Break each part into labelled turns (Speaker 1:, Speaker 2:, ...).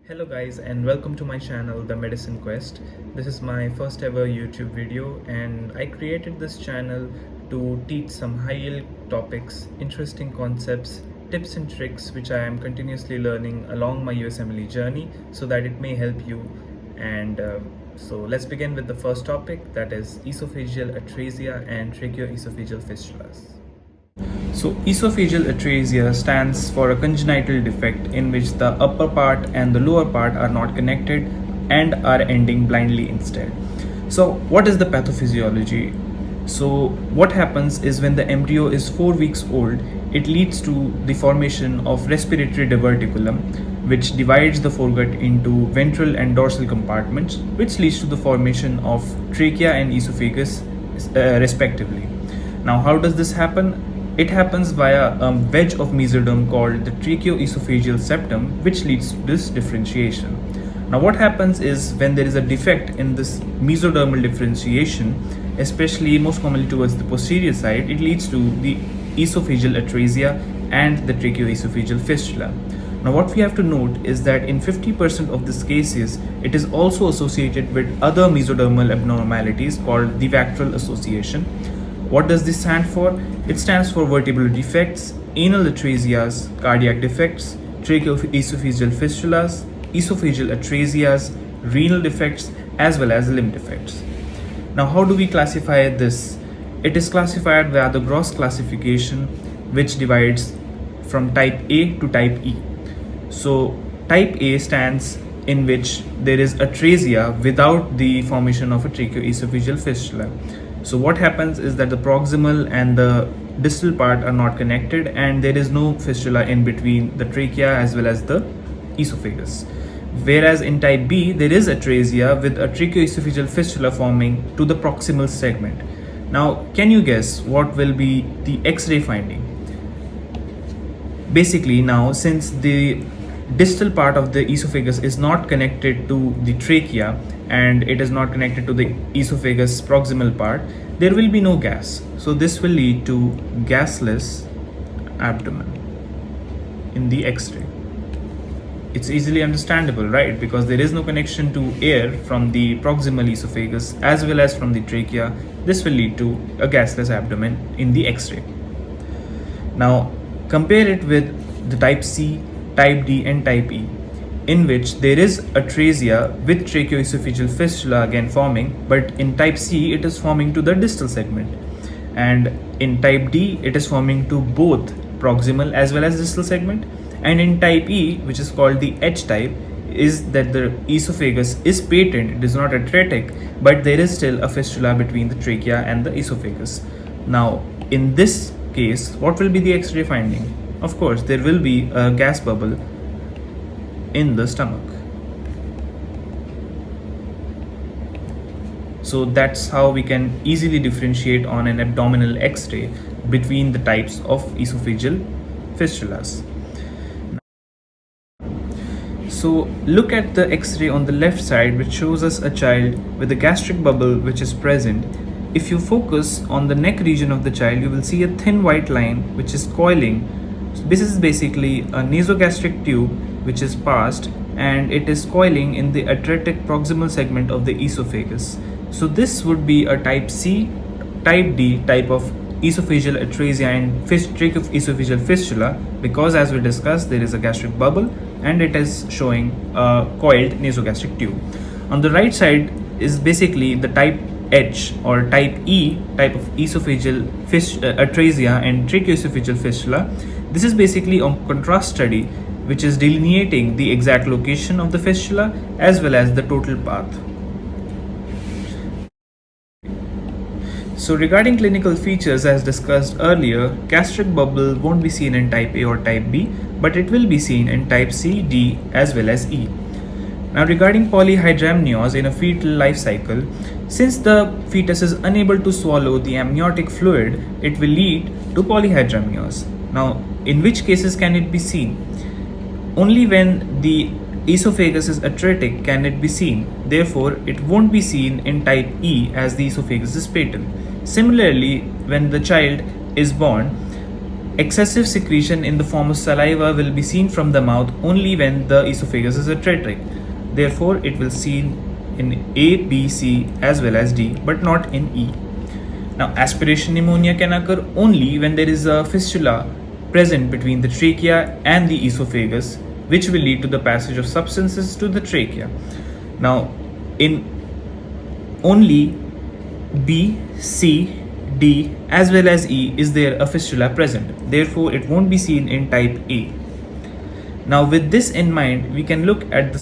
Speaker 1: Hello guys, and welcome to my channel The Medicine Quest. This is my first ever YouTube video, and I created this channel to teach some high yield topics, interesting concepts, tips and tricks which I am continuously learning along my USMLE journey so that it may help you. And so let's begin with the first topic, that is esophageal atresia and tracheoesophageal fistulas. So esophageal atresia stands for a congenital defect in which the upper part and the lower part are not connected and are ending blindly instead. So what is the pathophysiology? So what happens is when the embryo is 4 weeks old, it leads to the formation of respiratory diverticulum, which divides the foregut into ventral and dorsal compartments, which leads to the formation of trachea and esophagus respectively. Now how does this happen? It happens via a wedge of mesoderm called the tracheoesophageal septum, which leads to this differentiation. Now what happens is when there is a defect in this mesodermal differentiation, especially most commonly towards the posterior side, it leads to the esophageal atresia and the tracheoesophageal fistula. Now what we have to note is that in 50% of these cases, it is also associated with other mesodermal abnormalities called the Vactral association. What does this stand for? It stands for vertebral defects, anal atresias, cardiac defects, tracheoesophageal fistulas, esophageal atresias, renal defects, as well as limb defects. Now, how do we classify this? It is classified via the gross classification, which divides from type A to type E. So, type A stands in which there is atresia without the formation of a tracheoesophageal fistula. So what happens is that the proximal and the distal part are not connected and there is no fistula in between the trachea as well as the esophagus. Whereas in type B, there is atresia with a tracheoesophageal fistula forming to the proximal segment. Now, can you guess what will be the X-ray finding? Basically, now since the distal part of the esophagus is not connected to the trachea and it is not connected to the esophagus proximal part, there will be no gas. So this will lead to gasless abdomen in the X-ray. It's easily understandable, right? Because there is no connection to air from the proximal esophagus as well as from the trachea. This will lead to a gasless abdomen in the X-ray. Now compare it with the type C, type D and type E, in which there is atresia with tracheoesophageal fistula again forming, but in type C it is forming to the distal segment, and in type D it is forming to both proximal as well as distal segment, and in type E, which is called the H type, is that the esophagus is patent, it is not atretic, but there is still a fistula between the trachea and the esophagus. Now in this case, what will be the X-ray finding? Of course, there will be a gas bubble in the stomach. So that's how we can easily differentiate on an abdominal X-ray between the types of esophageal fistulas. So look at the X-ray on the left side, which shows us a child with a gastric bubble which is present. If you focus on the neck region of the child, you will see a thin white line which is coiling. So this is basically a nasogastric tube which is passed and it is coiling in the atretic proximal segment of the esophagus. So this would be a type C, type D type of esophageal atresia and tracheoesophageal fistula, because as we discussed, there is a gastric bubble and it is showing a coiled nasogastric tube. On the right side is basically the type H or type E type of esophageal atresia and tracheoesophageal fistula. This is basically a contrast study which is delineating the exact location of the fistula as well as the total path. So regarding clinical features, as discussed earlier, gastric bubble won't be seen in type A or type B, but it will be seen in type C, D as well as E. Now regarding polyhydramnios in a fetal life cycle, since the fetus is unable to swallow the amniotic fluid, it will lead to polyhydramnios. Now in which cases can it be seen? Only when the esophagus is atretic can it be seen. Therefore, it won't be seen in type E as the esophagus is patent. Similarly, when the child is born, Excessive secretion in the form of saliva will be seen from the mouth only when the esophagus is atretic. Therefore, it will seen in A, B, C as well as D, but not in E. Now, aspiration pneumonia can occur only when there is a fistula present between the trachea and the esophagus, which will lead to the passage of substances to the trachea. Now, in only B, C, D as well as E is there a fistula present. Therefore, it won't be seen in type A. Now, with this in mind, we can look at the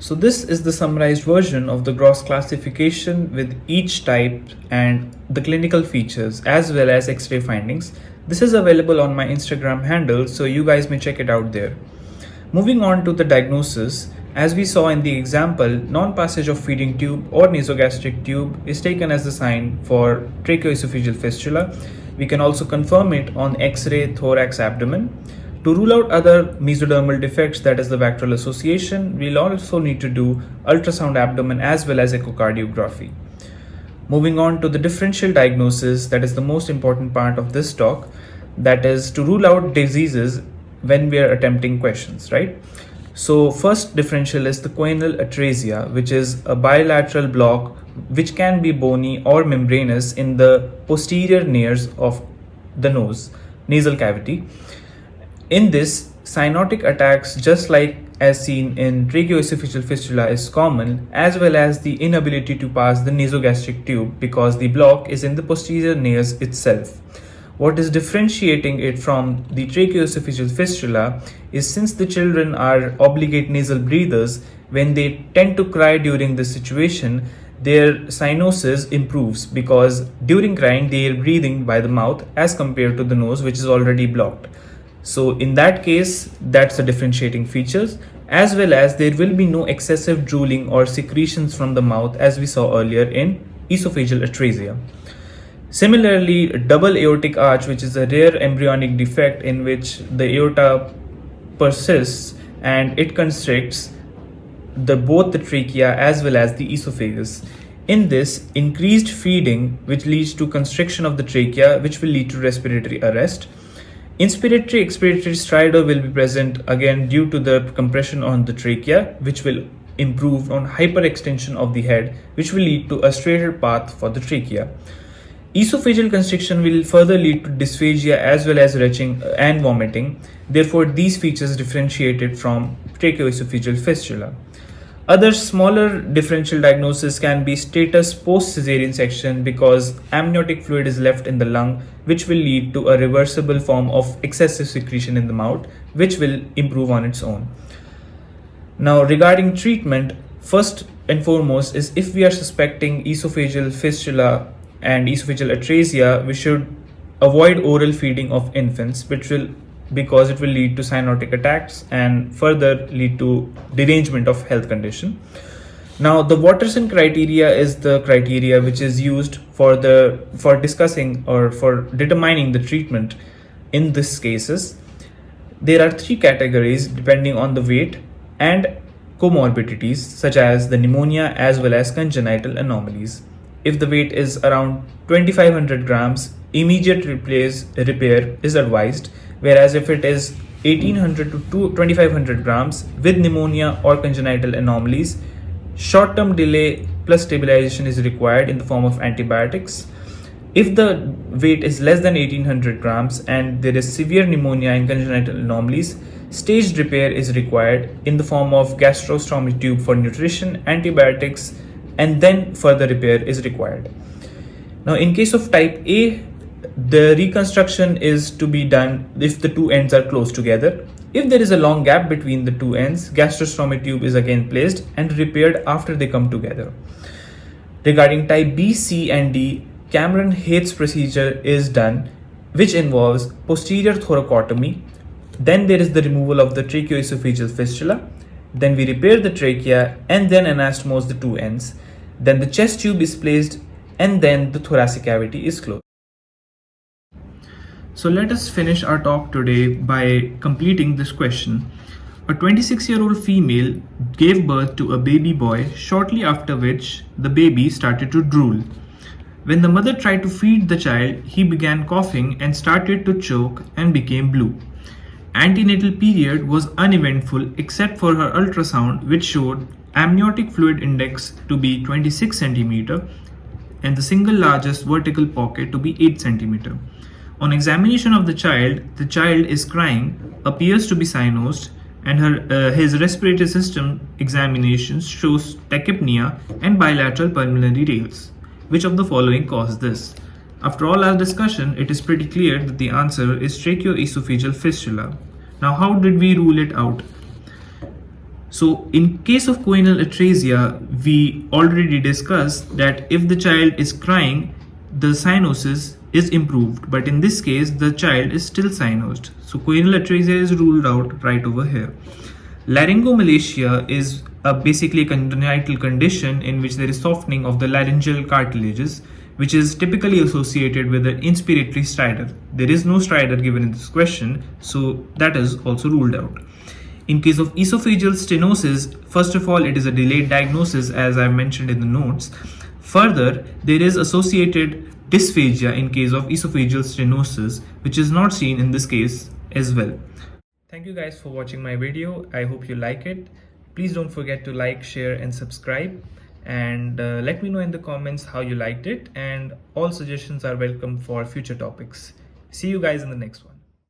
Speaker 1: So this is the summarized version of the gross classification with each type and the clinical features as well as X-ray findings. This is available on my Instagram handle, so you guys may check it out there. Moving on to the diagnosis, as we saw in the example, non-passage of feeding tube or nasogastric tube is taken as the sign for tracheoesophageal fistula. We can also confirm it on X-ray thorax abdomen. To rule out other mesodermal defects, that is the bacterial association, we'll also need to do ultrasound abdomen as well as echocardiography. Moving on to the differential diagnosis, that is the most important part of this talk, that is to rule out diseases when we are attempting questions, right? So first differential is the choanal atresia, which is a bilateral block which can be bony or membranous in the posterior nares of the nose, nasal cavity. In this, cyanotic attacks, just like as seen in tracheoesophageal fistula, is common, as well as the inability to pass the nasogastric tube because the block is in the posterior nares itself. What is differentiating it from the tracheoesophageal fistula is since the children are obligate nasal breathers, when they tend to cry during this situation, their cyanosis improves because during crying they are breathing by the mouth as compared to the nose, which is already blocked. So in that case, that's the differentiating features, as well as there will be no excessive drooling or secretions from the mouth as we saw earlier in esophageal atresia. Similarly, double aortic arch, which is a rare embryonic defect in which the aorta persists and it constricts both the trachea as well as the esophagus. In this, increased feeding which leads to constriction of the trachea, which will lead to respiratory arrest. Inspiratory expiratory stridor will be present again due to the compression on the trachea, which will improve on hyperextension of the head, which will lead to a straighter path for the trachea. Esophageal constriction will further lead to dysphagia as well as retching and vomiting. Therefore, these features differentiated from tracheoesophageal fistula. Other smaller differential diagnosis can be status post-caesarean section because amniotic fluid is left in the lung, which will lead to a reversible form of excessive secretion in the mouth, which will improve on its own. Now, regarding treatment, first and foremost is if we are suspecting esophageal fistula and esophageal atresia, we should avoid oral feeding of infants, because it will lead to cyanotic attacks and further lead to derangement of health condition. Now, the Watterson criteria is the criteria which is used for discussing or for determining the treatment in these cases. There are three categories depending on the weight and comorbidities, such as the pneumonia as well as congenital anomalies. If the weight is around 2500 grams, immediate repair is advised, whereas if it is 1800 to 2500 grams with pneumonia or congenital anomalies, short-term delay plus stabilization is required in the form of antibiotics. If the weight is less than 1800 grams and there is severe pneumonia and congenital anomalies, staged repair is required in the form of gastrostomy tube for nutrition, antibiotics, and then further repair is required. Now, in case of type A, the reconstruction is to be done if the two ends are close together. If there is a long gap between the two ends, gastrostomy tube is again placed and repaired after they come together. Regarding type B, C, and D, Cameron-Hates procedure is done, which involves posterior thoracotomy. Then there is the removal of the tracheoesophageal fistula. Then we repair the trachea and then anastomose the two ends. Then the chest tube is placed and then the thoracic cavity is closed. So let us finish our talk today by completing this question. A 26-year-old female gave birth to a baby boy, shortly after which the baby started to drool. When the mother tried to feed the child, he began coughing and started to choke and became blue. Antenatal period was uneventful except for her ultrasound, which showed amniotic fluid index to be 26 cm and the single largest vertical pocket to be 8 cm. On examination of the child is crying, appears to be cyanosed, and his respiratory system examinations shows tachypnea and bilateral pulmonary rales. Which of the following caused this? After all our discussion, it is pretty clear that the answer is tracheoesophageal fistula. Now, how did we rule it out? So, in case of choanal atresia, we already discussed that if the child is crying, the cyanosis is improved, but in this case, the child is still cyanosed. So, choanal atresia is ruled out right over here. Laryngomalacia is basically a congenital condition in which there is softening of the laryngeal cartilages, which is typically associated with an inspiratory stridor. There is no stridor given in this question, so that is also ruled out. In case of esophageal stenosis, first of all, it is a delayed diagnosis as I mentioned in the notes. Further, there is associated dysphagia in case of esophageal stenosis, which is not seen in this case as well. Thank you guys for watching my video. I hope you like it. Please don't forget to like, share and subscribe, and let me know in the comments how you liked it, and all suggestions are welcome for future topics. See you guys in the next one.